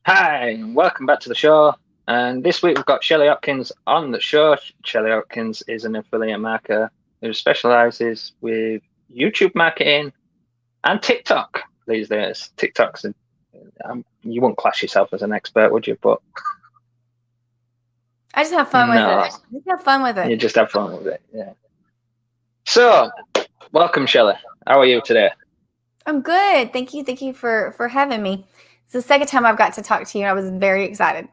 Hi, and welcome back to the show. And this week we've got Shelly Hopkins on the show. Shelly Hopkins is an affiliate marketer who specializes with YouTube marketing and TikTok these days. You wouldn't class yourself as an expert, would you? But I just have fun with no, it. Just have fun with it. you just have fun with it. Yeah. So, welcome, Shelly. How are you today? I'm good. Thank you. Thank you for having me. It's the second time I've got to talk to you, and I was very excited.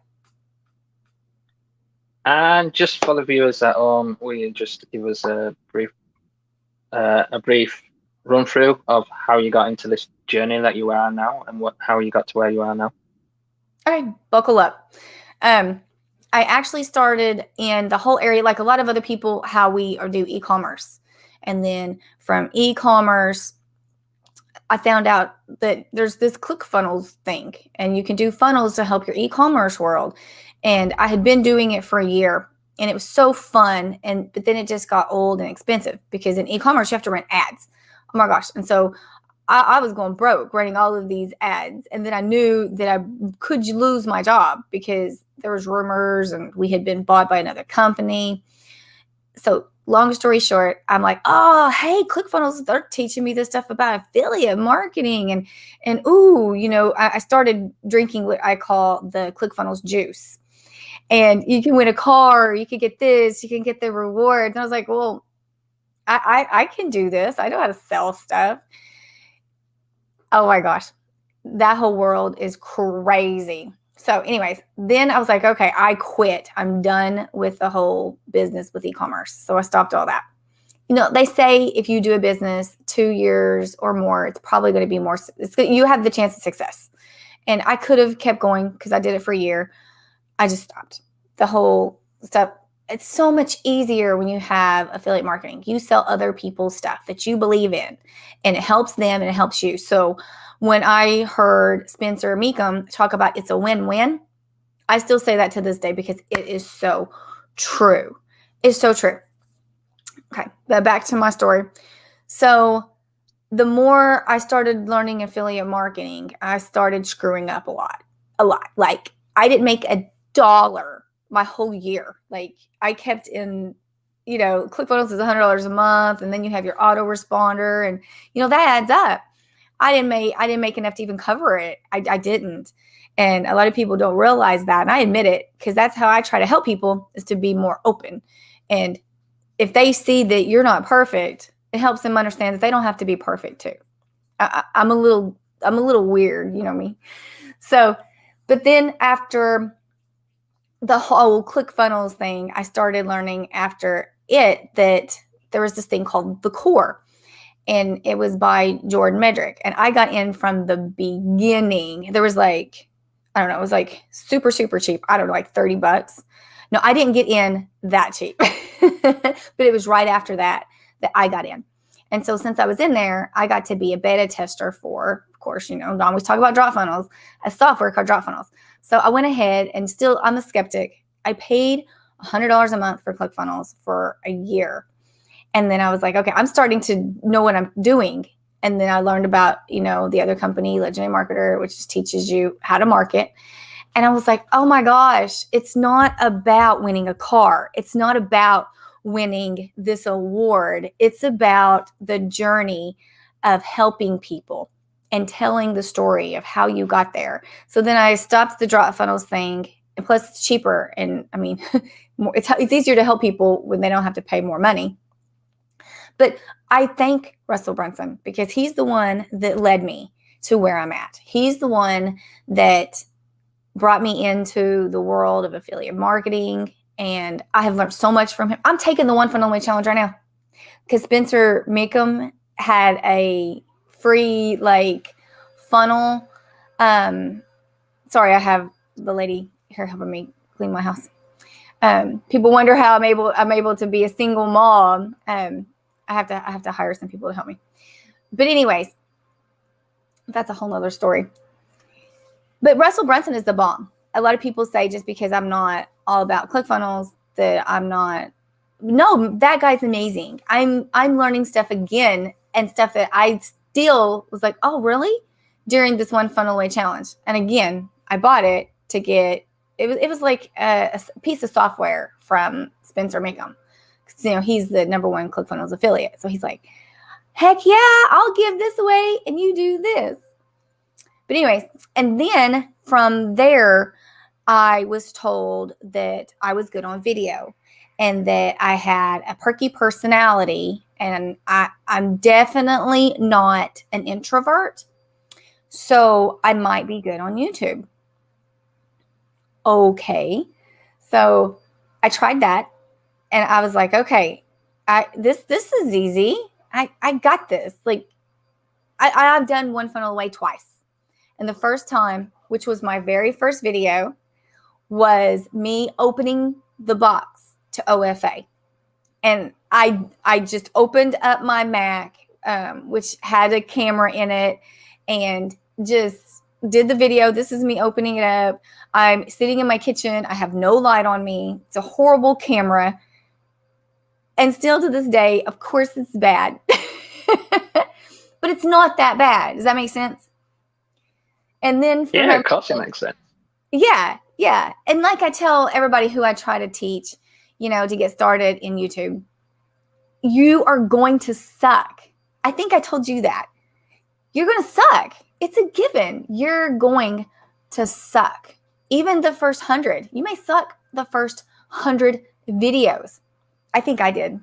And just for the viewers at home, will you just give us a brief run through of how you got into this journey that you are now and how you got to where you are now? All right, buckle up. Um, I actually started in the whole area, like a lot of other people, how we do e-commerce, and then from e-commerce, I found out that there's this ClickFunnels thing, and you can do funnels to help your e-commerce world. And I had been doing it for a year, and it was so fun. But then it just got old and expensive because in e-commerce you have to run ads. Oh my gosh! And so I was going broke running all of these ads, and then I knew that I could lose my job because there was rumors, and we had been bought by another company. So long story short, I'm like, oh, hey, ClickFunnels, they're teaching me this stuff about affiliate marketing. And ooh, I started drinking what I call the ClickFunnels juice. And you can win a car, you can get this, you can get the rewards. And I was like, well, I can do this. I know how to sell stuff. Oh my gosh, that whole world is crazy. So, anyways, then I was like, okay, I quit. I'm done with the whole business with e-commerce. So I stopped all that. They say if you do a business 2 years or more, it's probably going to be more, you have the chance of success. And I could have kept going because I did it for a year. I just stopped the whole stuff. It's so much easier when you have affiliate marketing. You sell other people's stuff that you believe in, and it helps them and it helps you. So when I heard Spencer Meekum talk about it's a win-win, I still say that to this day because it is so true. It's so true. Okay, but back to my story. So the more I started learning affiliate marketing, I started screwing up a lot. Like I didn't make $1 my whole year. Like I kept in, ClickFunnels is $100 a month, and then you have your autoresponder, and that adds up. I didn't make enough to even cover it. I didn't. And a lot of people don't realize that. And I admit it because that's how I try to help people, is to be more open. And if they see that you're not perfect, it helps them understand that they don't have to be perfect too. I'm a little weird, you know me. So, but then after the whole ClickFunnels thing, I started learning after it that there was this thing called the core. And it was by Jordan Medrick. And I got in from the beginning. There was like, I don't know, it was like super, super cheap. I don't know, like $30. No, I didn't get in that cheap. But it was right after that I got in. And so since I was in there, I got to be a beta tester for, of course, Don always talk about drop funnels, a software called drop funnels. So I went ahead, and still I'm a skeptic. I paid $100 a month for ClickFunnels for a year. And then I was like, okay, I'm starting to know what I'm doing. And then I learned about, the other company, Legendary Marketer, which just teaches you how to market. And I was like, oh my gosh, it's not about winning a car. It's not about winning this award. It's about the journey of helping people and telling the story of how you got there. So then I stopped the drop funnels thing. And plus it's cheaper. And I mean, it's easier to help people when they don't have to pay more money. But I thank Russell Brunson because he's the one that led me to where I'm at. He's the one that brought me into the world of affiliate marketing, and I have learned so much from him. I'm taking the One Funnel Away Challenge right now because Spencer Meekum had a free funnel. Sorry, I have the lady here helping me clean my house. People wonder how I'm able to be a single mom. I have to hire some people to help me. But anyways, that's a whole nother story. But Russell Brunson is the bomb. A lot of people say just because I'm not all about ClickFunnels that I'm not. No, that guy's amazing. I'm learning stuff again, and stuff that I still was like, oh, really? During this One Funnel Away Challenge. And again, I bought it to get, it was like a piece of software from Spencer Mecham. You know, he's the #1 ClickFunnels affiliate. So he's like, heck yeah, I'll give this away and you do this. But anyways, and then from there, I was told that I was good on video and that I had a perky personality, and I'm definitely not an introvert. So I might be good on YouTube. Okay. So I tried that and I was like, okay, this is easy. I got this. Like I've done One Funnel Away twice. And the first time, which was my very first video, was me opening the box to OFA. And I just opened up my Mac, which had a camera in it, and just did the video. This is me opening it up. I'm sitting in my kitchen. I have no light on me. It's a horrible camera. And still to this day, of course, it's bad. But it's not that bad. Does that make sense? And then yeah, of course it makes sense. Yeah. And like I tell everybody who I try to teach, you know, to get started in YouTube, you are going to suck. I think I told you that. You're going to suck. It's a given. You're going to suck. Even the first 100. You may suck the first 100 videos. I think I did.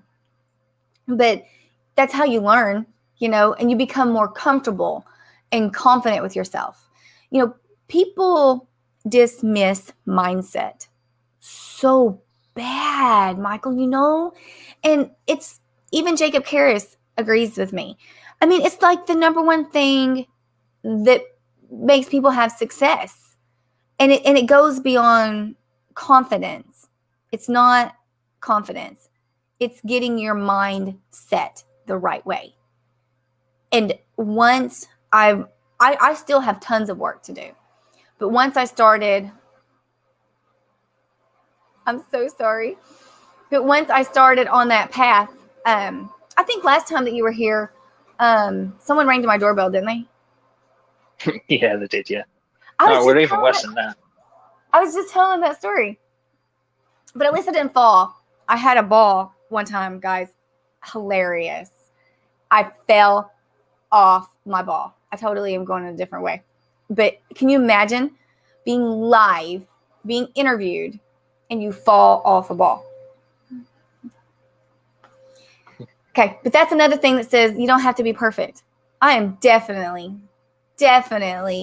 But that's how you learn, you know, and you become more comfortable and confident with yourself. You know, people dismiss mindset so bad, Michael, you know, and it's even Jacob Karras agrees with me. I mean, it's like the #1 thing that makes people have success, and it goes beyond confidence. It's not confidence. It's getting your mind set the right way. And once I still have tons of work to do, but once I started, I'm so sorry. But once I started on that path, I think last time that you were here, someone rang to my doorbell, didn't they? Yeah, they did, yeah. Oh, we're even worse than that. I was just telling that story. But at least I didn't fall. I had a ball one time, guys. Hilarious. I fell off my ball. I totally am going in a different way. But can you imagine being live, being interviewed, and you fall off a ball? Okay, but that's another thing that says you don't have to be perfect. I am definitely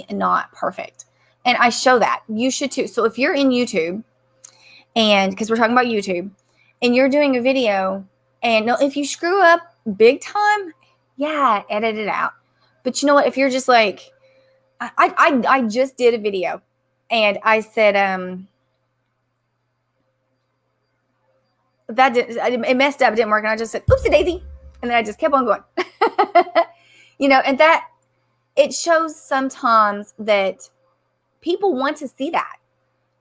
not perfect. And I show that. You should too. So if you're in YouTube, and because we're talking about YouTube, and you're doing a video, and if you screw up big time, yeah, edit it out. But you know what? If you're just like, I just did a video, and I said, it messed up, it didn't work, and I just said, oopsie daisy, and then I just kept on going. You know, and that it shows sometimes that people want to see that.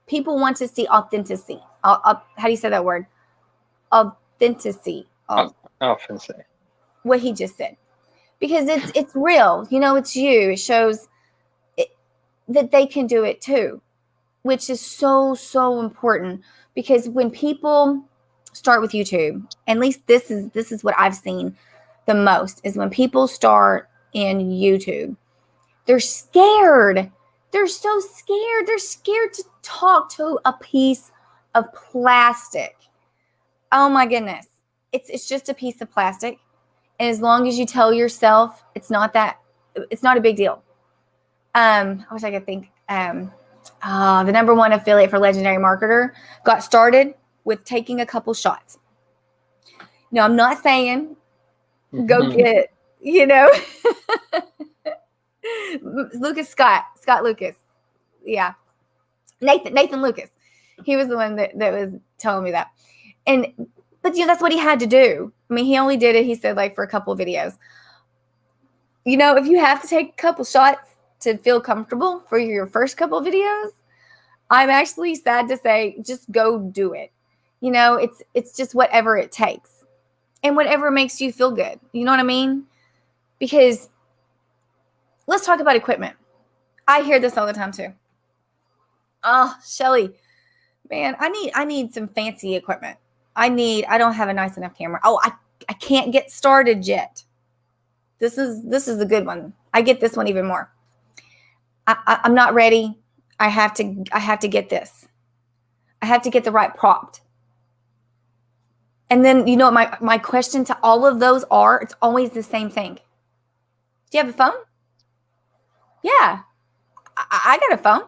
People want to see authenticity. How do you say that word? Authenticity. Authenticity. What he just said. Because it's real. You know, it's you. It shows that they can do it too, which is so important. Because when people start with YouTube, at least this is what I've seen the most, is when people start in YouTube, they're scared. They're so scared. They're scared to talk to a piece of plastic. Oh my goodness. It's just a piece of plastic. And as long as you tell yourself it's not a big deal. I wish I could think. The #1 affiliate for Legendary Marketer got started with taking a couple shots. No, I'm not saying go get, you know, Scott Lucas. Yeah. Nathan Lucas. He was the one that was telling me that. But you know, that's what he had to do. I mean, he only did it, he said, like for a couple of videos. You know, if you have to take a couple shots to feel comfortable for your first couple of videos, I'm actually sad to say, just go do it. You know, it's just whatever it takes and whatever makes you feel good. You know what I mean? Because let's talk about equipment. I hear this all the time too. Oh, Shelly, man, I need some fancy equipment. I don't have a nice enough camera. Oh, I can't get started yet. This is a good one. I get this one even more. I'm not ready. I have to get this. I have to get the right prompt. And then, you know, my question to all of those it's always the same thing. Do you have a phone? Yeah, I got a phone.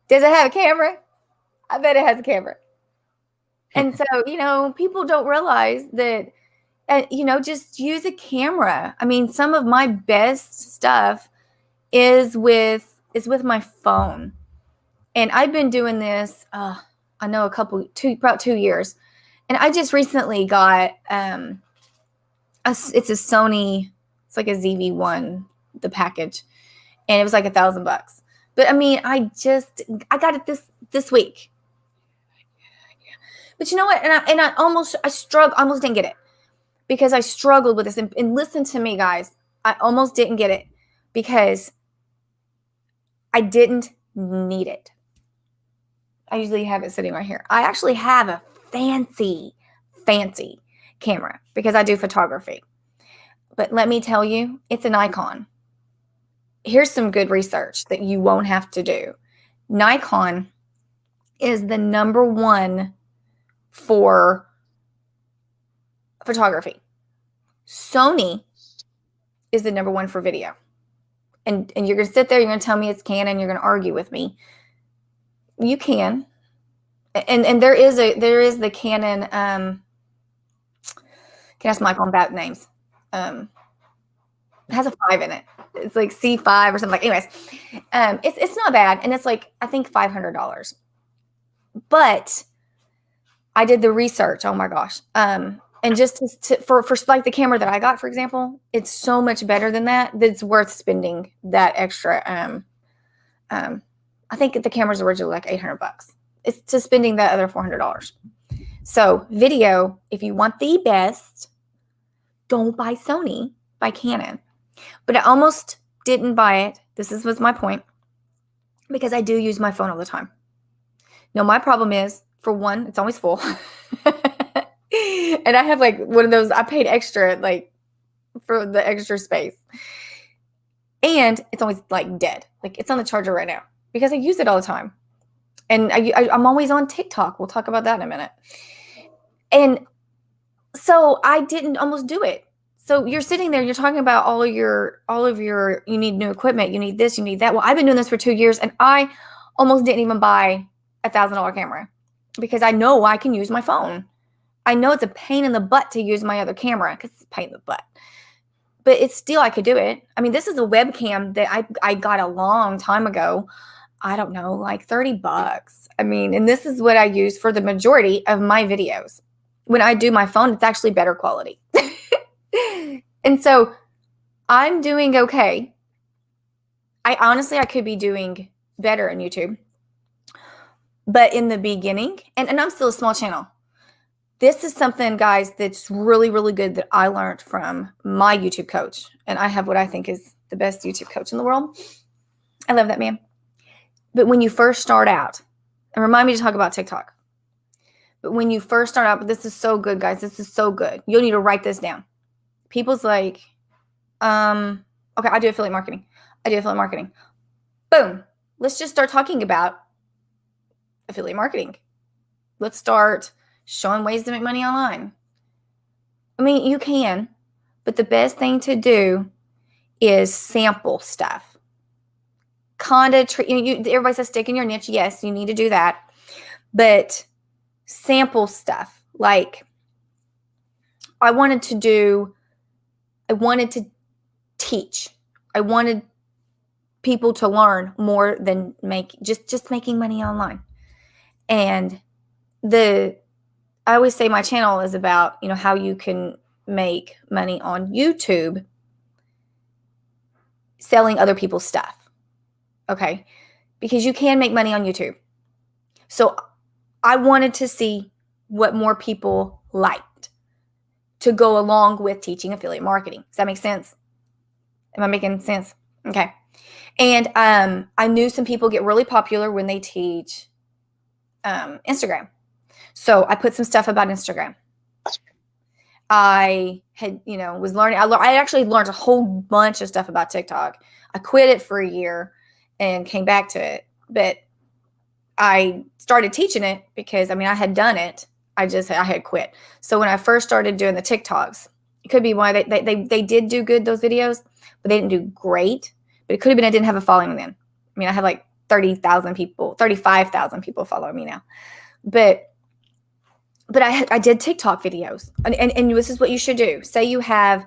Does it have a camera? I bet it has a camera. And so, you know, people don't realize that, you know, just use a camera. I mean, some of my best stuff is with my phone. And I've been doing this, I know about 2 years. And I just recently got, it's a Sony, it's like a ZV-1, the package. And it was like $1,000. But I mean, I got it this week. But you know what? And I almost didn't get it because I struggled with this. And listen to me, guys. I almost didn't get it because I didn't need it. I usually have it sitting right here. I actually have a fancy camera because I do photography. But let me tell you, it's an Nikon. Here's some good research that you won't have to do. Nikon is the number one for photography. Sony is the number one for video. And you're going to sit there, you're going to tell me it's Canon, you're going to argue with me. You can. And there is the Canon, can ask Michael on bad names. It has a 5 in it. It's like C5 or something like. Anyways, it's not bad, and it's like I think $500. But I did the research. Oh my gosh, and just for like the camera that I got, for example, it's so much better than that. That it's worth spending that extra. I think the camera's originally like $800. It's to spending that other $400. So video, if you want the best, don't buy Sony, buy Canon. But I almost didn't buy it. Was my point, because I do use my phone all the time. No, my problem is, for one, it's always full. And I have like one of those, I paid extra like for the extra space. And it's always like dead. Like it's on the charger right now because I use it all the time. And I'm always on TikTok. We'll talk about that in a minute. And so I didn't almost do it. So you're sitting there, you're talking about all of your, you need new equipment, you need this, you need that. Well, I've been doing this for 2 years and I almost didn't even buy $1,000 camera because I know I can use my phone. I know it's a pain in the butt to use my other camera because it's a pain in the butt. But it's still, I could do it. I mean, this is a webcam that I got a long time ago. I don't know, like $30. I mean, and this is what I use for the majority of my videos. When I do my phone, it's actually better quality. And so I'm doing okay. I could be doing better on YouTube. But in the beginning, and I'm still a small channel. This is something, guys, that's really, really good that I learned from my YouTube coach. And I have what I think is the best YouTube coach in the world. I love that man. But when you first start out, and remind me to talk about TikTok. But when you first start out, but this is so good, guys. This is so good. You'll need to write this down. People's like, okay, I do affiliate marketing. Boom. Let's just start talking about affiliate marketing. Let's start showing ways to make money online. I mean, you can, but the best thing to do is sample stuff. Everybody says stick in your niche. Yes, you need to do that. But sample stuff. Like, I wanted to teach. I wanted people to learn more than just making money online. And I always say my channel is about, how you can make money on YouTube selling other people's stuff. Okay? Because you can make money on YouTube. So I wanted to see what more people liked to go along with teaching affiliate marketing. Does that make sense? Am I making sense? Okay. And I knew some people get really popular when they teach Instagram. So I put some stuff about Instagram. I had, was learning. I actually learned a whole bunch of stuff about TikTok. I quit it for a year and came back to it. But I started teaching it because, I had done it. I had quit. So when I first started doing the TikToks, it could be why they did do good, those videos, but they didn't do great. But it could have been I didn't have a following then. I have like 35,000 people following me now. But I did TikTok videos, and this is what you should do. Say you have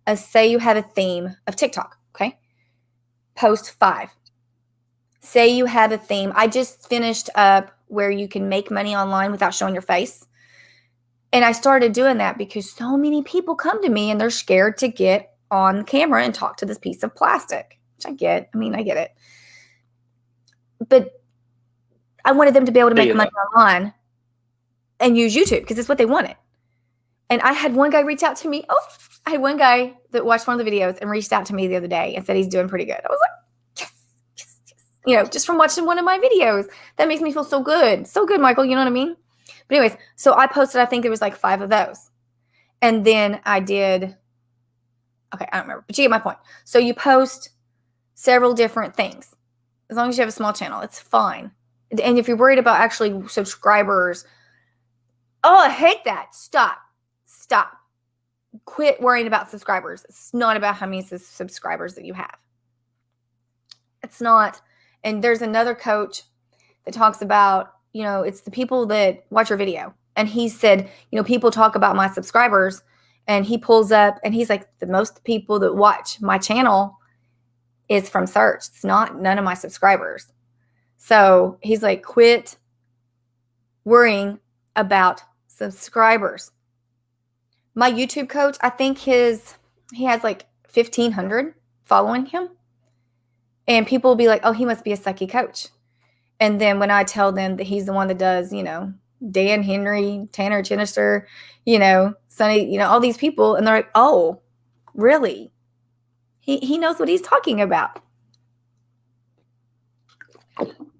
a theme of TikTok, okay? Post 5. Say you have a theme. I just finished up where you can make money online without showing your face. And I started doing that because so many people come to me and they're scared to get on camera and talk to this piece of plastic, which I get. I get it. But I wanted them to be able to make money online and use YouTube because it's what they wanted. And I had one guy reach out to me. I had one guy that watched one of the videos and reached out to me the other day and said he's doing pretty good. I was like, yes. Just from watching one of my videos. That makes me feel so good. So good, Michael. You know what I mean? But anyways, so I posted, I think there was like 5 of those. And then I did, okay, I don't remember, but you get my point. So you post several different things. As long as you have a small channel, it's fine. And if you're worried about actually subscribers, I hate that. Stop. Quit worrying about subscribers. It's not about how many subscribers that you have. It's not. And there's another coach that talks about, it's the people that watch your video. And he said, people talk about my subscribers, and he pulls up and he's like, the most people that watch my channel is from search. It's not none of my subscribers. So he's like, quit worrying about subscribers. My YouTube coach, I think he has like 1,500 following him. And people will be like, oh, he must be a sucky coach. And then when I tell them that he's the one that does, Dan Henry, Tanner Chinister, Sonny, all these people, and they're like, oh, really? He knows what he's talking about.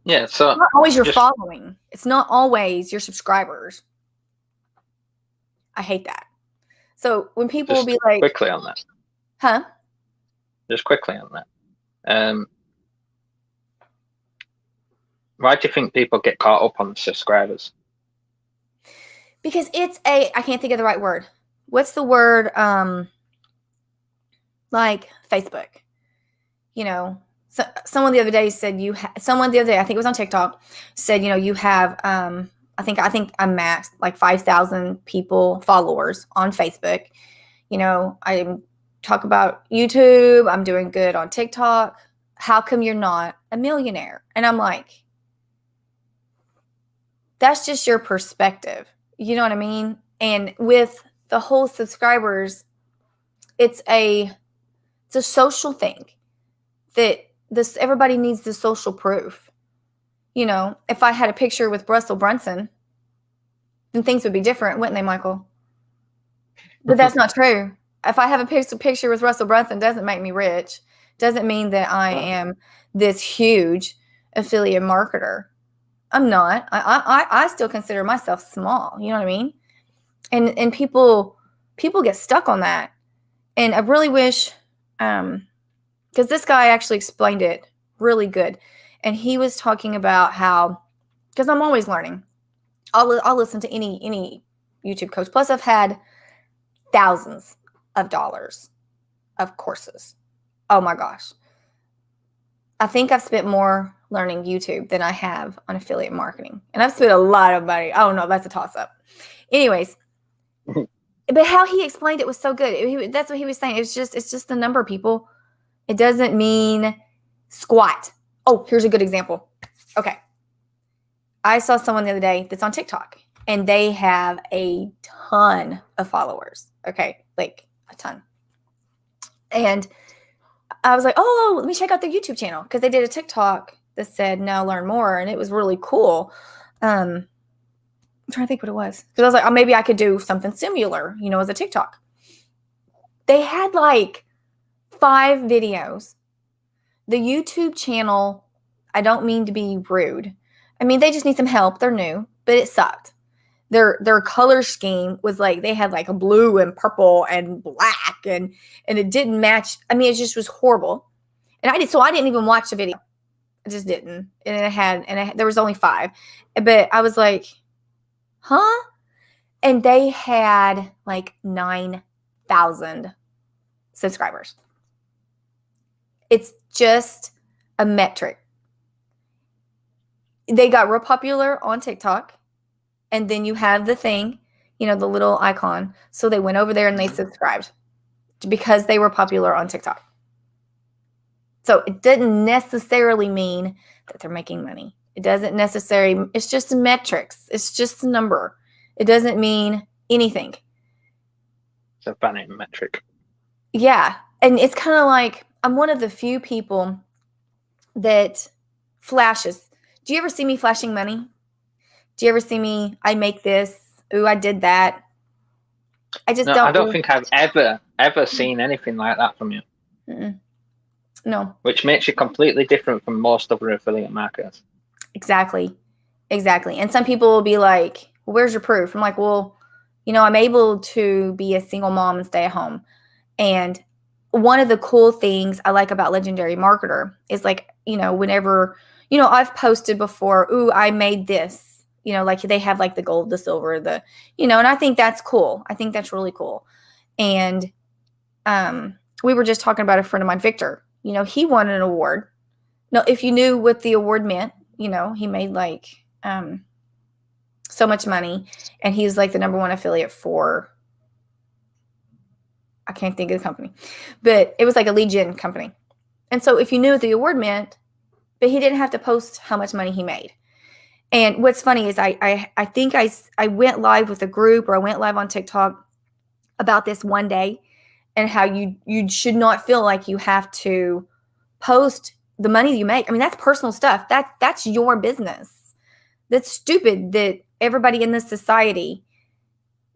Yeah, so it's not always your following. It's not always your subscribers. I hate that. So when people will be like, quickly on that. Huh? Just quickly on that. Why do you think people get caught up on the subscribers? Because I can't think of the right word. What's the word? Like Facebook. So someone the other day said someone the other day, I think it was on TikTok, said, you have, I think I'm maxed like 5,000 followers on Facebook. I talk about YouTube. I'm doing good on TikTok. How come you're not a millionaire? And I'm like, that's just your perspective. You know what I mean? And with the whole subscribers, it's a social thing that everybody needs the social proof. If I had a picture with Russell Brunson, then things would be different, wouldn't they, Michael? But that's not true. If I have a picture with Russell Brunson, doesn't make me rich. Doesn't mean that I am this huge affiliate marketer. I'm not. I still consider myself small. You know what I mean? And people get stuck on that. And I really wish, because this guy actually explained it really good. And he was talking about how, because I'm always learning. I'll listen to any YouTube coach. Plus, I've had thousands of dollars of courses. Oh my gosh. I think I've spent more learning YouTube than I have on affiliate marketing. And I've spent a lot of money. Oh no, that's a toss-up. Anyways, but how he explained it was so good. That's what he was saying. It's just the number, people. It doesn't mean squat. Oh, here's a good example. Okay. I saw someone the other day that's on TikTok, and they have a ton of followers. Okay, like a ton. And I was like, oh, let me check out their YouTube channel, because they did a TikTok that said, now learn more, and it was really cool. I'm trying to think what it was. Because I was like, oh, maybe I could do something similar, as a TikTok. They had like 5 videos the YouTube channel, I don't mean to be rude. I mean, they just need some help. They're new, but it sucked. Their color scheme was like they had like a blue and purple and black and it didn't match. I mean, it just was horrible. And I didn't even watch the video. I just didn't. And there was only 5. But I was like, huh? And they had like 9,000 subscribers. It's just a metric. They got real popular on TikTok. And then you have the thing, the little icon. So they went over there and they subscribed because they were popular on TikTok. So it didn't necessarily mean that they're making money. It doesn't necessarily, it's just metrics. It's just a number. It doesn't mean anything. It's a funny metric. Yeah. And it's kind of like, I'm one of the few people that flashes. Do you ever see me flashing money? Do you ever see me, I make this, ooh, I did that? I don't think I've ever seen anything like that from you. Mm-mm. No. Which makes you completely different from most other affiliate marketers. Exactly. And some people will be like, well, where's your proof? I'm like, well, I'm able to be a single mom and stay at home. And one of the cool things I like about Legendary Marketer is like, whenever, I've posted before, ooh, I made this. Like they have like the gold, the silver, and I think that's cool. I think that's really cool. And we were just talking about a friend of mine, Victor. He won an award. Now, if you knew what the award meant, he made like so much money. And he was like the #1 affiliate for, I can't think of the company, but it was like a lead gen company. And so if you knew what the award meant, but he didn't have to post how much money he made. And what's funny is I think I went live with a group, or I went live on TikTok about this one day, and how you should not feel like you have to post the money you make. I mean, that's personal stuff. That's your business. That's stupid that everybody in this society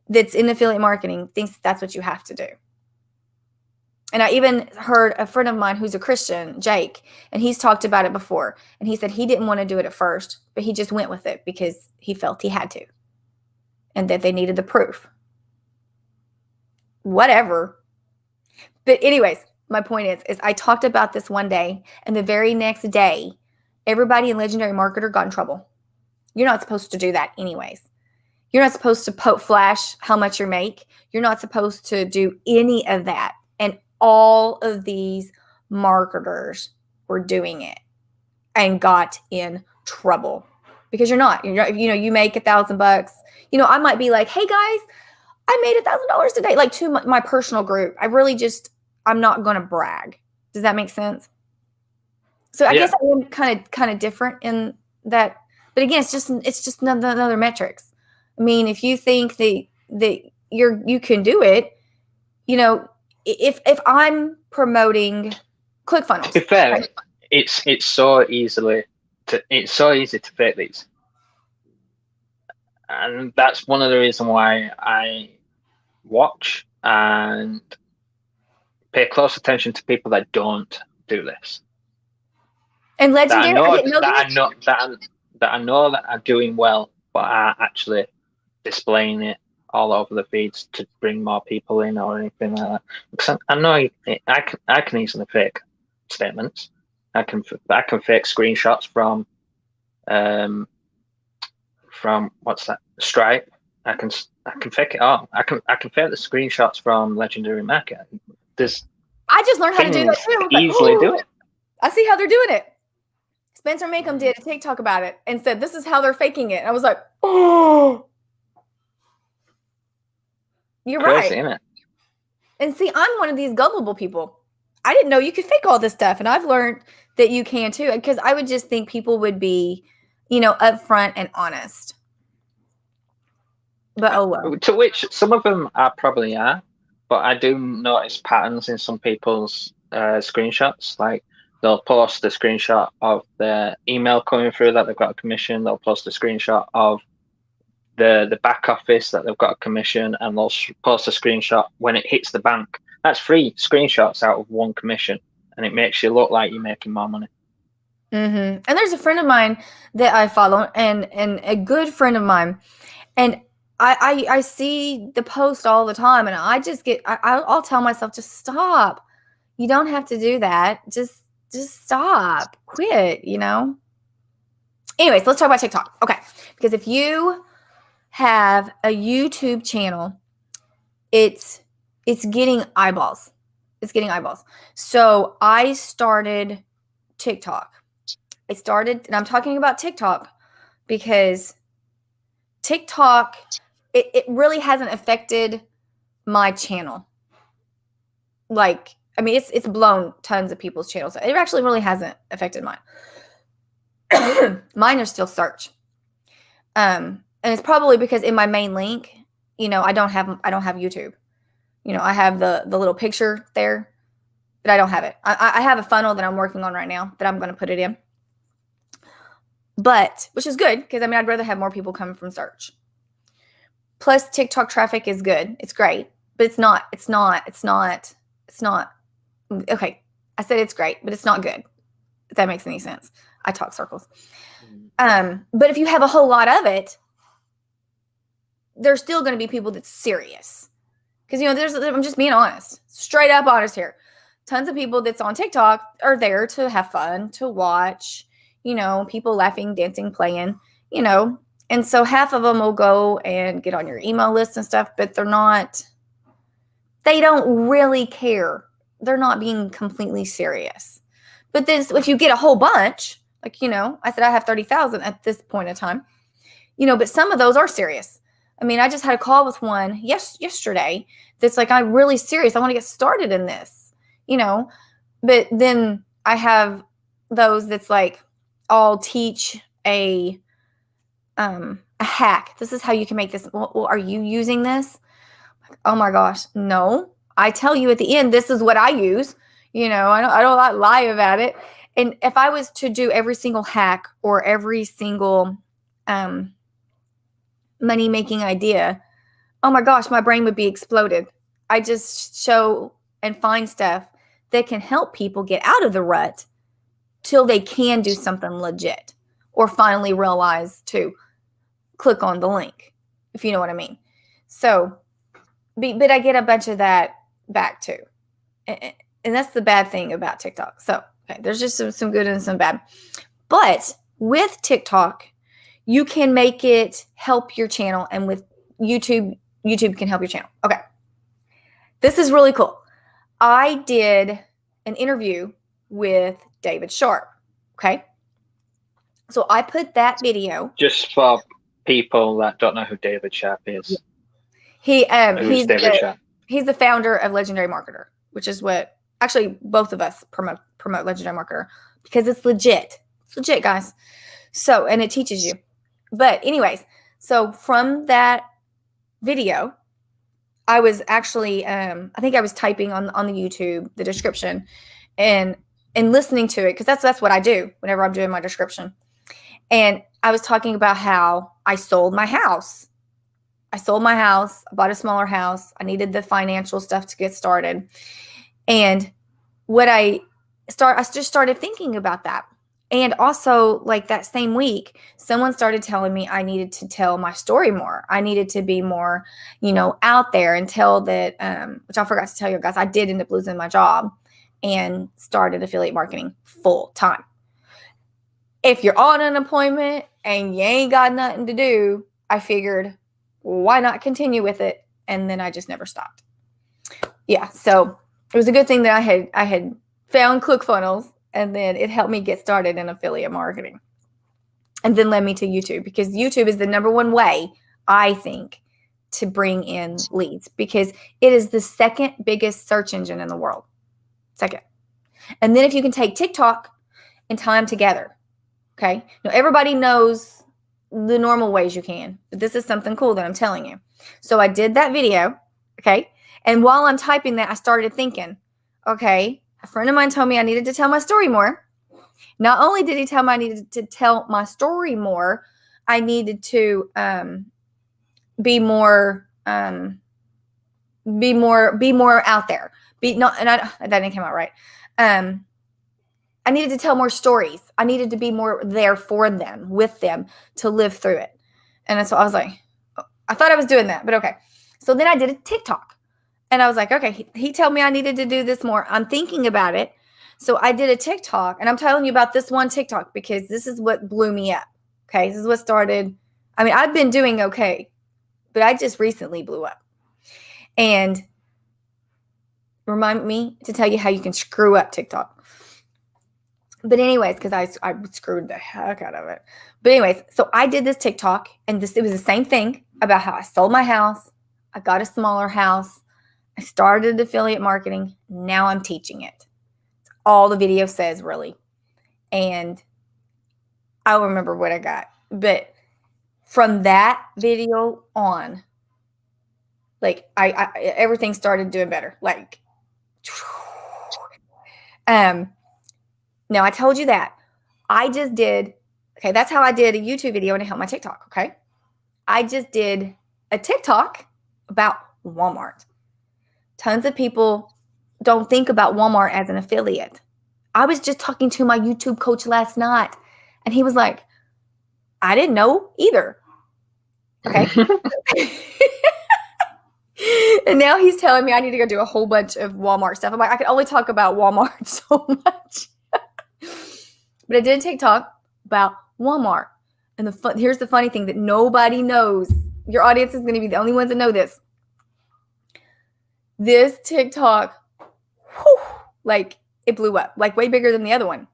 that's in affiliate marketing thinks that's what you have to do. And I even heard a friend of mine who's a Christian, Jake, and he's talked about it before. And he said he didn't want to do it at first, but he just went with it because he felt he had to, and that they needed the proof. Whatever. But anyways, my point is I talked about this one day, and the very next day, everybody in Legendary Marketer got in trouble. You're not supposed to do that anyways. You're not supposed to flash how much you make. You're not supposed to do any of that. And all of these marketers were doing it and got in trouble because you make $1,000. I might be like, hey guys, I made $1,000 today, like to my personal group. I'm not going to brag. Does that make sense? So I guess I am kind of different in that, but again, it's just another metrics. I mean, if you think that you can do it, if I'm promoting ClickFunnels, to be fair, right? it's so easy to fake these, and that's one of the reasons why I watch and pay close attention to people that don't do this. And Legendary, that I know that are doing well, but are actually displaying it all over the feeds to bring more people in or anything like that. Because I know I can easily fake statements. I can fake screenshots from what's that, Stripe. I can fake it all. I can fake the screenshots from Legendary Market. I just learned how to do that too. Easily do it. I see how they're doing it. Spencer Makem did a TikTok about it and said this is how they're faking it. And I was like, oh. You're crazy, right. Isn't it? And see, I'm one of these gullible people. I didn't know you could fake all this stuff. And I've learned that you can too. Because I would just think people would be, upfront and honest. But oh well. To which some of them probably are. But I do notice patterns in some people's screenshots. Like they'll post a screenshot of their email coming through that they've got a commission. They'll post a screenshot of the back office that they've got a commission, and they'll post a screenshot when it hits the bank. That's 3 screenshots out of 1 commission, and it makes you look like you're making more money. And there's a friend of mine that I follow, and a good friend of mine, and I see the post all the time, and I just I'll tell myself, just stop. You don't have to do that. Just stop. Quit, Anyways, let's talk about TikTok. Okay. Because if you have a YouTube channel, it's getting eyeballs. It's getting eyeballs. So I started TikTok. And I'm talking about TikTok because TikTok, it really hasn't affected my channel. Like, I mean, it's blown tons of people's channels. It actually really hasn't affected mine. Mine are still search. And it's probably because in my main link, I don't have YouTube. I have the little picture there, but I don't have it. I have a funnel that I'm working on right now that I'm going to put it in. But, which is good, because I'd rather have more people come from search. Plus, TikTok traffic is good. It's great, but it's not, okay, I said it's great, but it's not good, if that makes any sense. I talk circles. But if you have a whole lot of it, there's still going to be people that's serious. Because, I'm just being honest, straight up honest here. Tons of people that's on TikTok are there to have fun, to watch, people laughing, dancing, playing, and so half of them will go and get on your email list and stuff, but they don't really care. They're not being completely serious. But then if you get a whole bunch, like, I said I have 30,000 at this point in time, but some of those are serious. I mean, I just had a call with one yesterday that's like, I'm really serious. I want to get started in this, but then I have those that's like, I'll teach a hack. This is how you can make this. Well, are you using this? Oh my gosh, no. I tell you at the end, this is what I use. I don't lie about it. And if I was to do every single hack or every single money-making idea, oh my gosh, my brain would be exploded. I just show and find stuff that can help people get out of the rut till they can do something legit or finally realize to click on the link, if you know what I mean. So, but I get a bunch of that back too. And that's the bad thing about TikTok. So, okay, there's just some good and some bad. But with TikTok, you can make it help your channel. And with YouTube can help your channel. Okay. This is really cool. I did an interview with David Sharp. Okay. So I put that video. Just for people that don't know who David Sharp is. He's David Sharp? He's the founder of Legendary Marketer, which is what actually both of us promote Legendary Marketer because it's legit. It's legit, guys. So, and it teaches you. But anyways, so from that video, I was actually, I think I was typing on the YouTube, the description and listening to it. Cause that's what I do whenever I'm doing my description. And I was talking about how I sold my house. I bought a smaller house. I needed the financial stuff to get started. And I just started thinking about that. And also, like that same week, someone started telling me I needed to tell my story more. I needed to be more, out there and tell that, which I forgot to tell you guys, I did end up losing my job and started affiliate marketing full time. If you're on unemployment and you ain't got nothing to do, I figured, why not continue with it? And then I just never stopped. Yeah, so it was a good thing that I had found ClickFunnels, and then it helped me get started in affiliate marketing. And then led me to YouTube, because YouTube is the number one way, I think, to bring in leads, because it is the second biggest search engine in the world. Second. And then if you can take TikTok and tie them together, okay? Now, everybody knows the normal ways you can, but this is something cool that I'm telling you. So I did that video, okay? And while I'm typing that, I started thinking, okay, a friend of mine told me I needed to tell my story more. Not only did he tell me I needed to tell my story more, I needed to be more out there. That didn't come out right. I needed to tell more stories. I needed to be more there for them, with them, to live through it. And so I was like, I thought I was doing that, but okay. So then I did a TikTok. And I was like, okay, he told me I needed to do this more. I'm thinking about it. So I did a TikTok, and I'm telling you about this one TikTok because this is what blew me up. Okay, this is what started. I mean, I've been doing okay, but I just recently blew up. And remind me to tell you how you can screw up TikTok. But anyways, because I screwed the heck out of it. But anyways, so I did this TikTok, and it was the same thing about how I sold my house. I got a smaller house. I started affiliate marketing. Now I'm teaching it. It's all the video says, really. And I'll remember what I got. But from that video on, like I everything started doing better. Like, now I told you that. I just did, okay, that's how I did a YouTube video and it helped my TikTok, okay? I just did a TikTok about Walmart. Tons of people don't think about Walmart as an affiliate. I was just talking to my YouTube coach last night, and he was like, I didn't know either. Okay. And now he's telling me I need to go do a whole bunch of Walmart stuff. I'm like, I can only talk about Walmart so much. But I did a TikTok about Walmart. And here's the funny thing that nobody knows. Your audience is going to be the only ones that know this. This TikTok, like it blew up, like way bigger than the other one.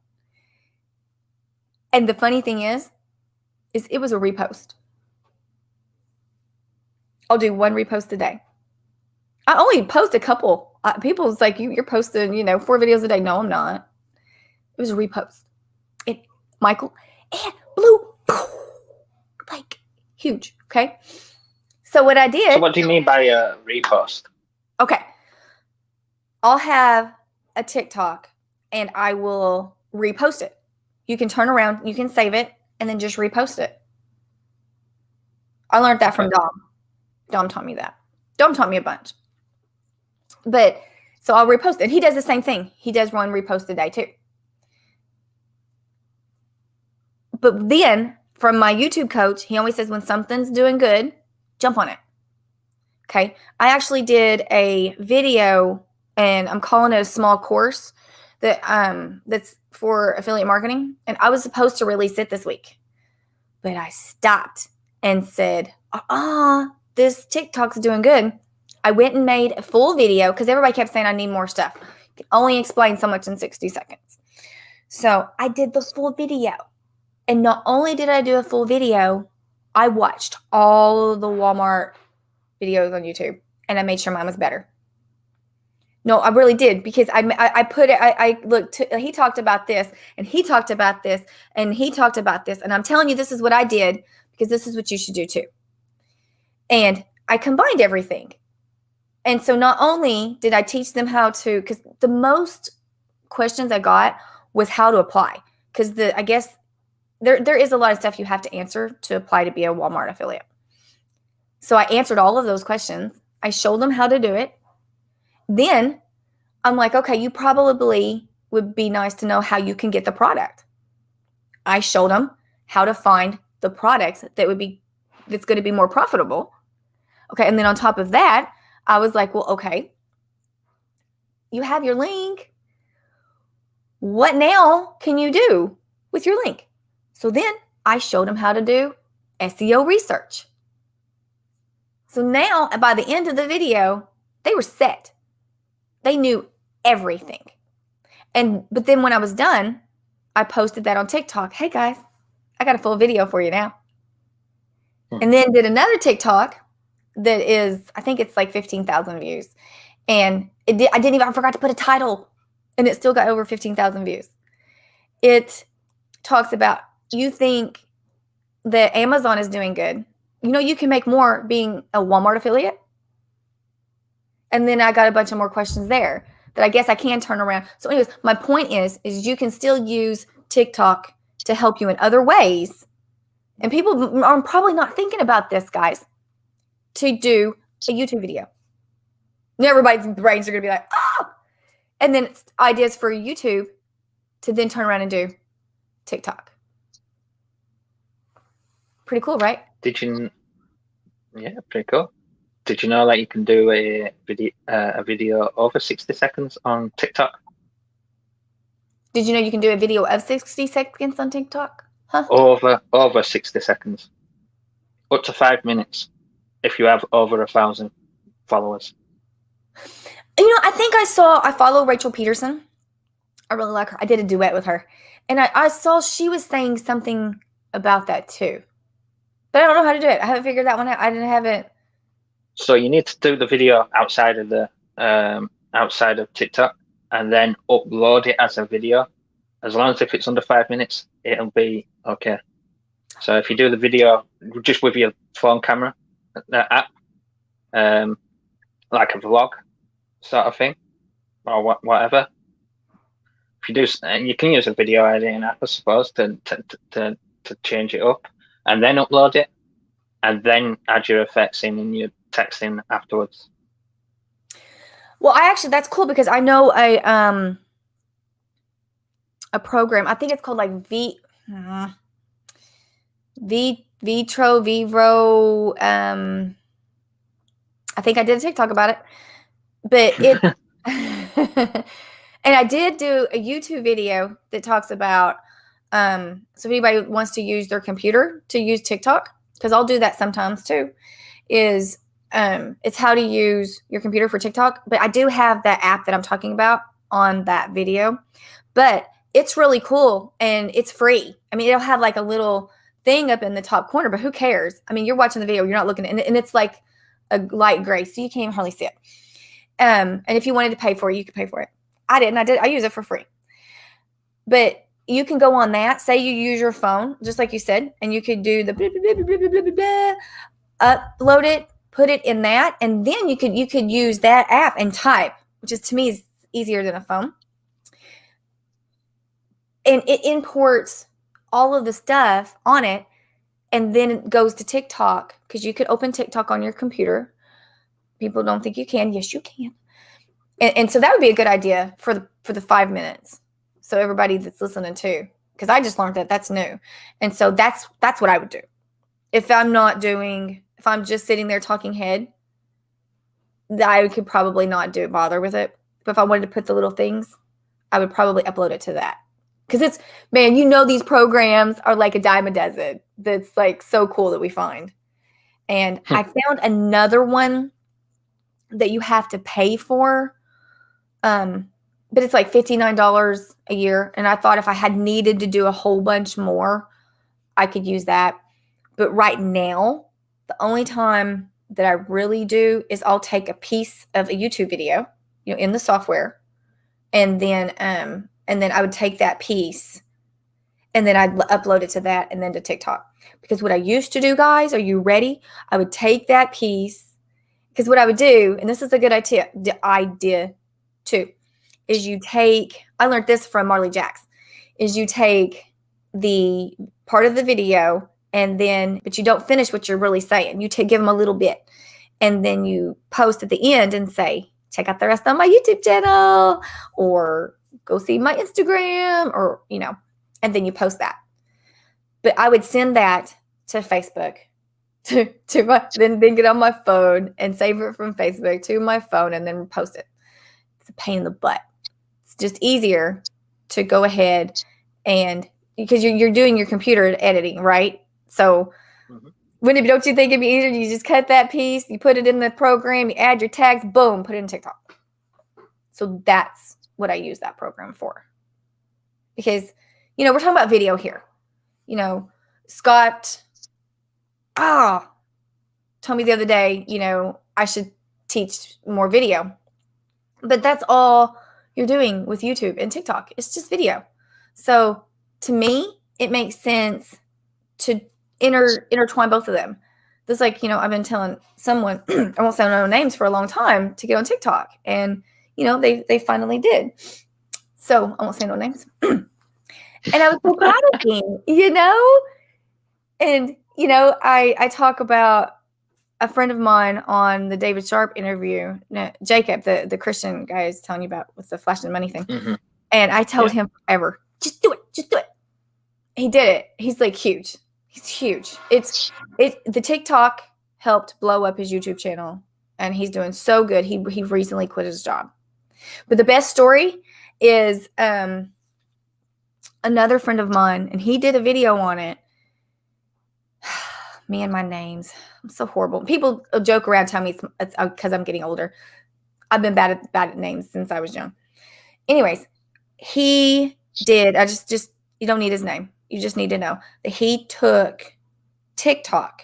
And the funny thing is it was a repost. I'll do one repost a day. I only post a couple. People's like, you're posting, 4 videos a day. No, I'm not. It was a repost. Michael, and blew, like huge. Okay. So what I did. So what do you mean by a repost? Okay. I'll have a TikTok and I will repost it. You can turn around, you can save it, and then just repost it. I learned that from Dom. Dom taught me that. Dom taught me a bunch. But so I'll repost it. He does the same thing. He does one repost a day too. But then from my YouTube coach, he always says when something's doing good, jump on it. Okay. I actually did a video, and I'm calling it a small course that's for affiliate marketing. And I was supposed to release it this week, but I stopped and said, this TikTok's doing good. I went and made a full video because everybody kept saying I need more stuff. You can only explain so much in 60 seconds. So I did the full video. And not only did I do a full video, I watched all of the Walmart videos on YouTube, and I made sure mine was better. No, I really did, because I put it, I looked, he talked about this, and he talked about this, and he talked about this. And I'm telling you, this is what I did, because this is what you should do too. And I combined everything. And so not only did I teach them how to, because the most questions I got was how to apply. Because I guess there is a lot of stuff you have to answer to apply to be a Walmart affiliate. So I answered all of those questions. I showed them how to do it. Then I'm like, okay, you probably would be nice to know how you can get the product. I showed them how to find the products that's going to be more profitable. Okay. And then on top of that, I was like, well, okay, you have your link. What now can you do with your link? So then I showed them how to do SEO research. So now by the end of the video, they were set. They knew everything. But then when I was done, I posted that on TikTok. Hey guys, I got a full video for you now. And then did another TikTok that is, I think it's like 15,000 views. And I forgot to put a title, and it still got over 15,000 views. It talks about, you think that Amazon is doing good. You can make more being a Walmart affiliate. And then I got a bunch of more questions there that I guess I can turn around. So anyways, my point is you can still use TikTok to help you in other ways. And people are probably not thinking about this, guys, to do a YouTube video. Everybody's brains are going to be like, oh! And then it's ideas for YouTube. to then turn around and do TikTok. Pretty cool, right? Yeah, pretty cool. Did you know that you can do a video over 60 seconds on TikTok? Did you know you can do a video of 60 seconds on TikTok? Huh? Over 60 seconds. Up to 5 minutes if you have over 1,000 followers. I think I follow Rachel Peterson. I really like her. I did a duet with her. And I saw she was saying something about that too. But I don't know how to do it. I haven't figured that one out. I didn't have it. So you need to do the video outside of TikTok and then upload it as a video. As long as if it's under 5 minutes, it'll be okay. So if you do the video just with your phone camera, that app, like a vlog sort of thing, or whatever. If you do, you can use a video editing app, I suppose, to change it up, and then upload it, and then add your effects in and your text in afterwards. Well, that's cool because I know a program. I think it's called like Vivro. I think I did a TikTok about it, but it. And I did do a YouTube video that talks about. So if anybody wants to use their computer to use TikTok, because I'll do that sometimes too, it's how to use your computer for TikTok. But I do have that app that I'm talking about on that video, but it's really cool and it's free. I mean, it'll have like a little thing up in the top corner, but who cares? I mean, you're watching the video, you're not looking at it, and it's like a light gray, so you can't even hardly see it. And if you wanted to pay for it, you could pay for it. I didn't. I use it for free. But you can go on that. Say you use your phone, just like you said, and you could do the blah, blah, blah, blah, blah, blah, blah, upload it, put it in that, and then you could use that app and type, which is to me is easier than a phone. And it imports all of the stuff on it, and then it goes to TikTok because you could open TikTok on your computer. People don't think you can. Yes, you can. And so that would be a good idea for the 5 minutes. So everybody that's listening too, because I just learned that's new. And so that's what I would do. If I'm just sitting there talking head, I could probably not bother with it. But if I wanted to put the little things, I would probably upload it to that. Because these programs are like a dime a dozen. That's like so cool that we find. And I found another one that you have to pay for. But it's like $59 a year. And I thought if I had needed to do a whole bunch more, I could use that. But right now, the only time that I really do is I'll take a piece of a YouTube video, in the software, and then I would take that piece and then I'd upload it to that and then to TikTok. Because what I used to do, guys, are you ready? I would take that piece, because what I would do, and this is a good idea too, is I learned this from Marley Jacks, is you take the part of the video but you don't finish what you're really saying. You give them a little bit, and then you post at the end and say, check out the rest on my YouTube channel, or go see my Instagram, or, and then you post that. But I would send that to Facebook, then get on my phone and save it from Facebook to my phone and then post it. It's a pain in the butt. It's just easier to go ahead and, because you're doing your computer editing, right? So don't you think it'd be easier? You just cut that piece, you put it in the program, you add your tags, boom, put it in TikTok. So that's what I use that program for. Because, we're talking about video here. Scott, told me the other day, I should teach more video. But that's all you're doing with YouTube and TikTok. It's just video. So to me, it makes sense to intertwine both of them. Just like, I've been telling someone, I won't say no names, for a long time to get on TikTok. And, they finally did. So I won't say no names. And I was so proud of him, And, I talk about a friend of mine on the David Sharp interview, Jacob, the Christian guy I was telling you about with the flashing money thing. Mm-hmm. And I told him forever. Just do it. Just do it. He did it. He's like huge. He's huge. The TikTok helped blow up his YouTube channel, and he's doing so good. He recently quit his job. But the best story is another friend of mine, and he did a video on it. Me and my names. I'm so horrible. People joke around, tell me it's because I'm getting older. I've been bad at names since I was young. Anyways, he did. You don't need his name. You just need to know that he took TikTok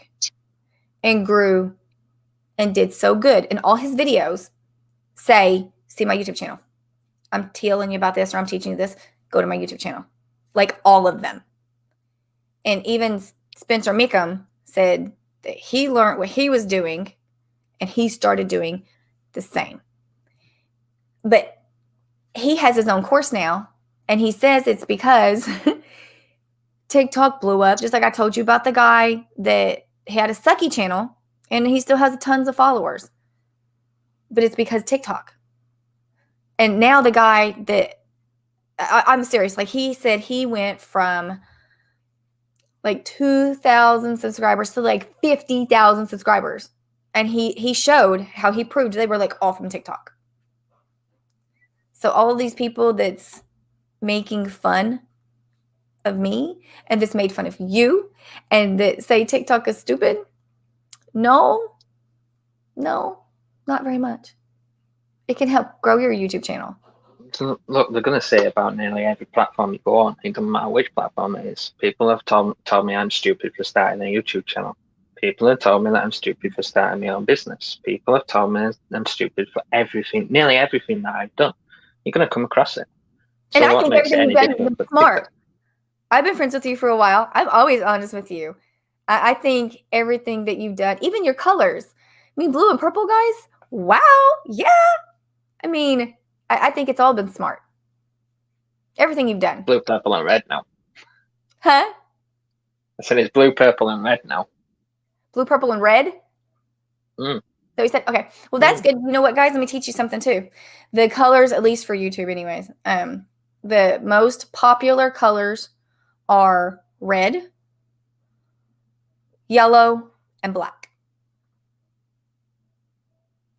and grew and did so good. And all his videos say, see my YouTube channel. I'm telling you about this, or I'm teaching you this. Go to my YouTube channel. Like all of them. And even Spencer Mickham said that he learned what he was doing and he started doing the same. But he has his own course now, and he says it's because TikTok blew up, just like I told you about the guy that had a sucky channel and he still has tons of followers. But it's because TikTok. And now the guy that I'm serious, like he said he went from like 2,000 subscribers to like 50,000 subscribers. And he showed how he proved they were like all from TikTok. So all of these people that's making fun of me and that's made fun of you and that say TikTok is stupid, no, not very much. It can help grow your YouTube channel. So look, they're going to say about nearly every platform you go on. It doesn't matter which platform it is. People have told me I'm stupid for starting a YouTube channel. People have told me that I'm stupid for starting my own business. People have told me I'm stupid for everything, nearly everything that I've done. You're going to come across it. So and I think everything you've done is smart. I've been friends with you for a while. I'm always honest with you. I think everything that you've done, even your colors. I mean, blue and purple, guys. Wow. Yeah. I mean, I think it's all been smart. Everything you've done. Blue, purple, and red now. Huh? I said it's blue, purple, and red now. Blue, purple, and red? Mm. So he said, okay, well, that's good. You know what, guys? Let me teach you something, too. The colors, at least for YouTube anyways, the most popular colors are red, yellow, and black.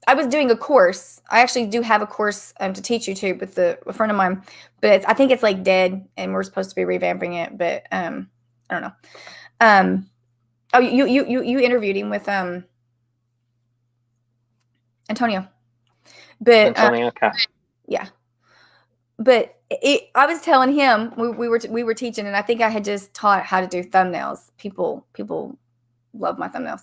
I was doing a course. I actually do have a course to teach YouTube with a friend of mine, but I think it's like dead, and we're supposed to be revamping it, but I don't know. Oh, you interviewed him with Antonio, but Antonio, yeah, but I was telling him we were teaching, and I think I had just taught how to do thumbnails. People love my thumbnails,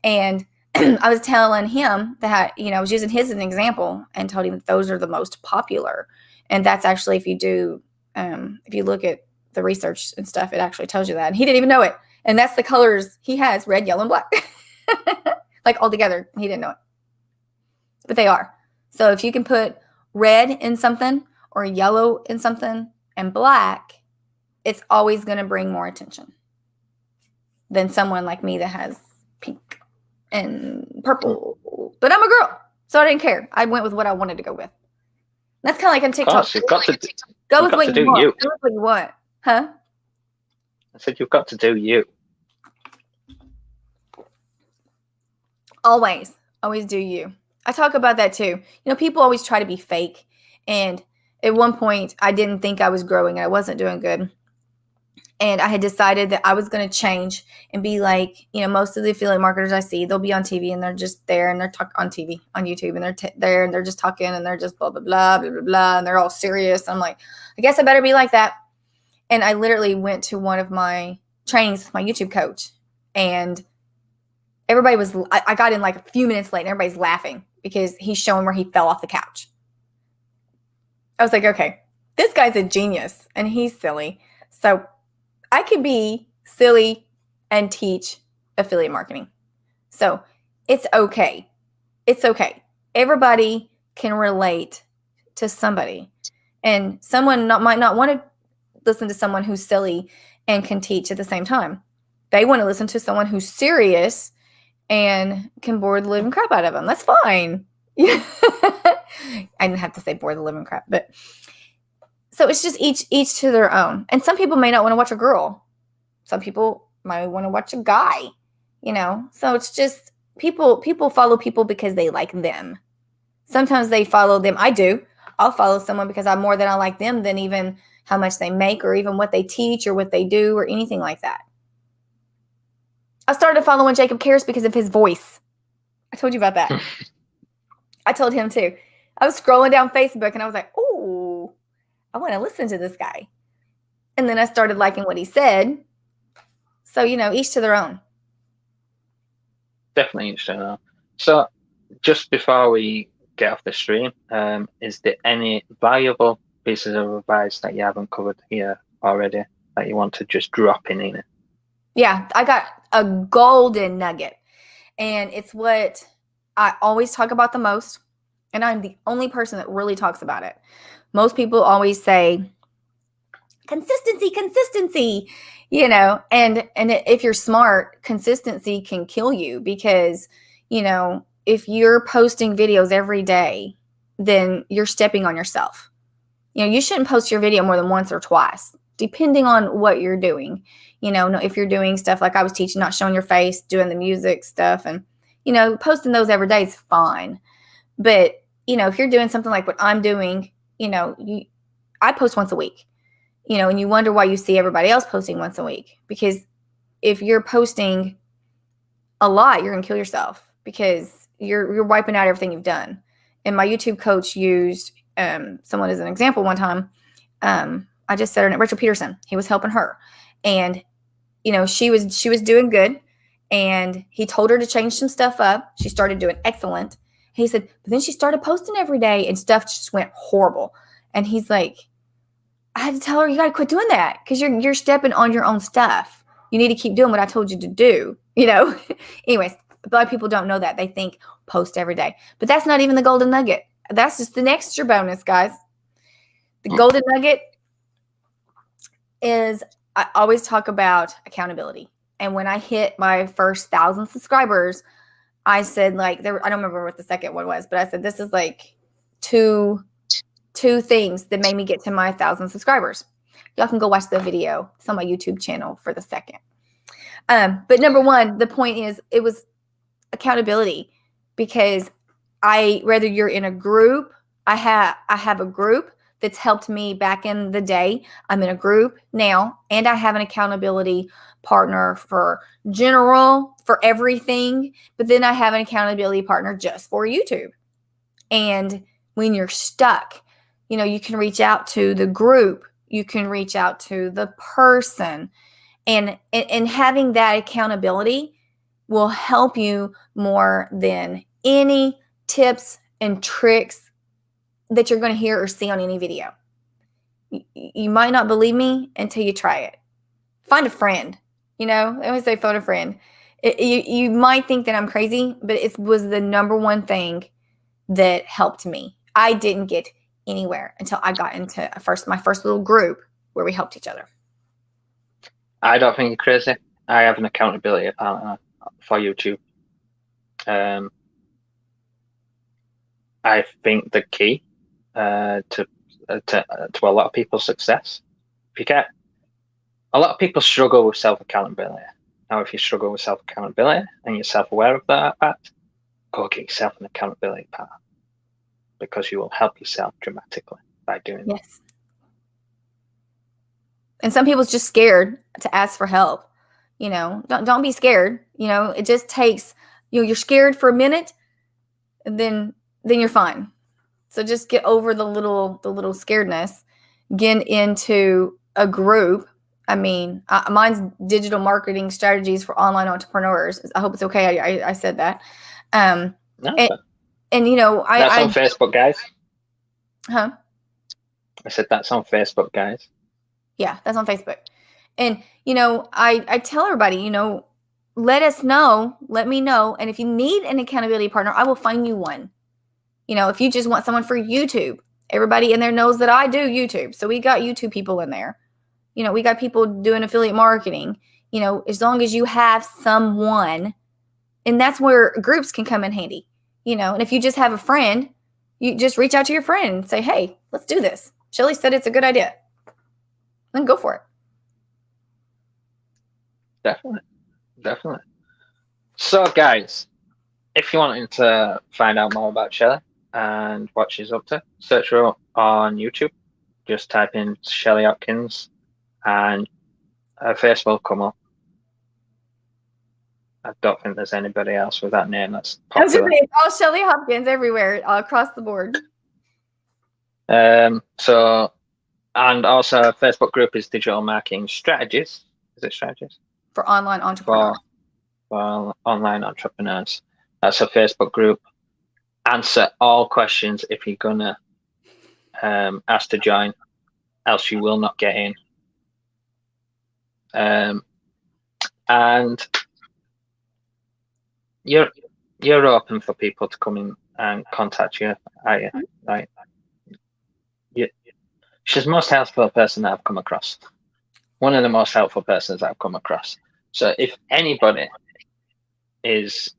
and I was telling him that, I was using his as an example and told him that those are the most popular. And that's actually, if you look at the research and stuff, it actually tells you that. And he didn't even know it. And that's the colors he has, red, yellow, and black. Like all together. He didn't know it. But they are. So if you can put red in something or yellow in something and black, it's always going to bring more attention than someone like me that has pink and purple. But I'm a girl, so I didn't care. I went with what I wanted to go with. That's kind of like on TikTok. Course, you've got to go with what you want. Go with what you want. Huh? I said you've got to do you. Always do you. I talk about that too. People always try to be fake. And at one point, I didn't think I was growing. I wasn't doing good. And I had decided that I was going to change and be like, most of the affiliate marketers I see, they'll be on TV and they're just there and they're on TV, on YouTube, and they're there and they're just talking and they're just blah, blah, blah, blah, blah, blah. And they're all serious. I'm like, I guess I better be like that. And I literally went to one of my trainings with my YouTube coach, and everybody I got in like a few minutes late and everybody's laughing because he's showing where he fell off the couch. I was like, okay, this guy's a genius and he's silly. So I could be silly and teach affiliate marketing. So it's okay. It's okay. Everybody can relate to somebody. And someone might not want to listen to someone who's silly and can teach at the same time. They want to listen to someone who's serious and can bore the living crap out of them. That's fine. I didn't have to say bore the living crap. But So it's just each to their own. And some people may not want to watch a girl. Some people might want to watch a guy, So it's just people follow people because they like them. Sometimes they follow them. I do. I'll follow someone because I'm more than I like them than even how much they make or even what they teach or what they do or anything like that. I started following Jacob Karras because of his voice. I told you about that. I told him too. I was scrolling down Facebook and I was like, oh, I want to listen to this guy. And then I started liking what he said. So, each to their own. Definitely each to their own. So just before we get off the stream, is there any valuable pieces of advice that you haven't covered here already that you want to just drop in it? Yeah, I got a golden nugget. And it's what I always talk about the most. And I'm the only person that really talks about it. Most people always say, consistency, and if you're smart, consistency can kill you because, if you're posting videos every day, then you're stepping on yourself. You shouldn't post your video more than once or twice, depending on what you're doing. If you're doing stuff like I was teaching, not showing your face, doing the music stuff, and, posting those every day is fine. But, if you're doing something like what I'm doing, I post once a week, and you wonder why you see everybody else posting once a week. Because if you're posting a lot, you're going to kill yourself because you're wiping out everything you've done. And my YouTube coach used someone as an example one time. I just said her name, Rachel Peterson. He was helping her. And, she was doing good. And he told her to change some stuff up. She started doing excellent. He said, but then she started posting every day and stuff just went horrible. And he's like, I had to tell her, you got to quit doing that because you're stepping on your own stuff. You need to keep doing what I told you to do, Anyways, a lot of people don't know that. They think post every day. But that's not even the golden nugget. That's just an extra bonus, guys. The golden nugget is I always talk about accountability. And when I hit my first 1,000 subscribers, I said I don't remember what the second one was, but I said, this is like two things that made me get to my 1,000 subscribers. Y'all can go watch the video. It's on my YouTube channel for the second. But number one, the point is it was accountability because whether you're in a group, I have a group that's helped me back in the day. I'm in a group now, and I have an accountability partner for everything. But then I have an accountability partner just for YouTube. And when you're stuck, you can reach out to the group. You can reach out to the person. And having that accountability will help you more than any tips and tricks that you're going to hear or see on any video. You might not believe me until you try it. Find a friend. I always say phone a friend. You might think that I'm crazy, but it was the number one thing that helped me. I didn't get anywhere until I got into my first little group where we helped each other. I don't think you're crazy. I have an accountability partner for YouTube. I think the key to a lot of people's success, a lot of people struggle with self-accountability. Now, if you struggle with self-accountability and you're self-aware of that fact, go get yourself an accountability partner because you will help yourself dramatically by doing that. Yes. And some people's just scared to ask for help. Don't be scared. It just takes, you're scared for a minute and then you're fine. So just get over the little scaredness, get into a group. I mean, mine's digital marketing strategies for online entrepreneurs. I hope it's okay. I said that. No, and that's on Facebook, guys. Huh? I said that's on Facebook, guys. Yeah, that's on Facebook. And, I tell everybody, let me know. And if you need an accountability partner, I will find you one. If you just want someone for YouTube, everybody in there knows that I do YouTube. So we got YouTube people in there. We got people doing affiliate marketing, as long as you have someone, and that's where groups can come in handy, and if you just have a friend, you just reach out to your friend and say, hey, let's do this. Shelly said it's a good idea. Then go for it. Definitely. So, guys, if you wanted to find out more about Shelly and what she's up to, search her up on YouTube. Just type in Shelly Hopkins and her face will come up. I don't think there's anybody else with that name that's popular. All Shelly Hopkins everywhere, all across the board. So, and also our Facebook group is Digital Marketing Strategies. Is it Strategies? For online entrepreneurs. For online entrepreneurs. That's a Facebook group. Answer all questions if you're gonna ask to join, else you will not get in. And you're open for people to come in and contact you, are you? Right? She's the most helpful person that I've come across. One of the most helpful persons I've come across. So if anybody is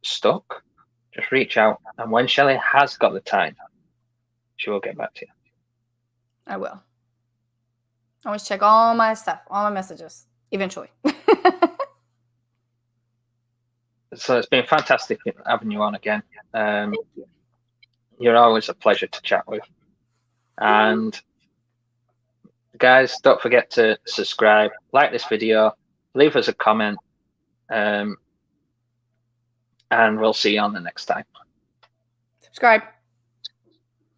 stuck, just reach out, and when Shelly has got the time, she will get back to you. I will. I always check all my stuff, all my messages, eventually. So it's been fantastic having you on again. Thank you. You're always a pleasure to chat with. And guys, don't forget to subscribe, like this video, leave us a comment, and we'll see you on the next time. Subscribe.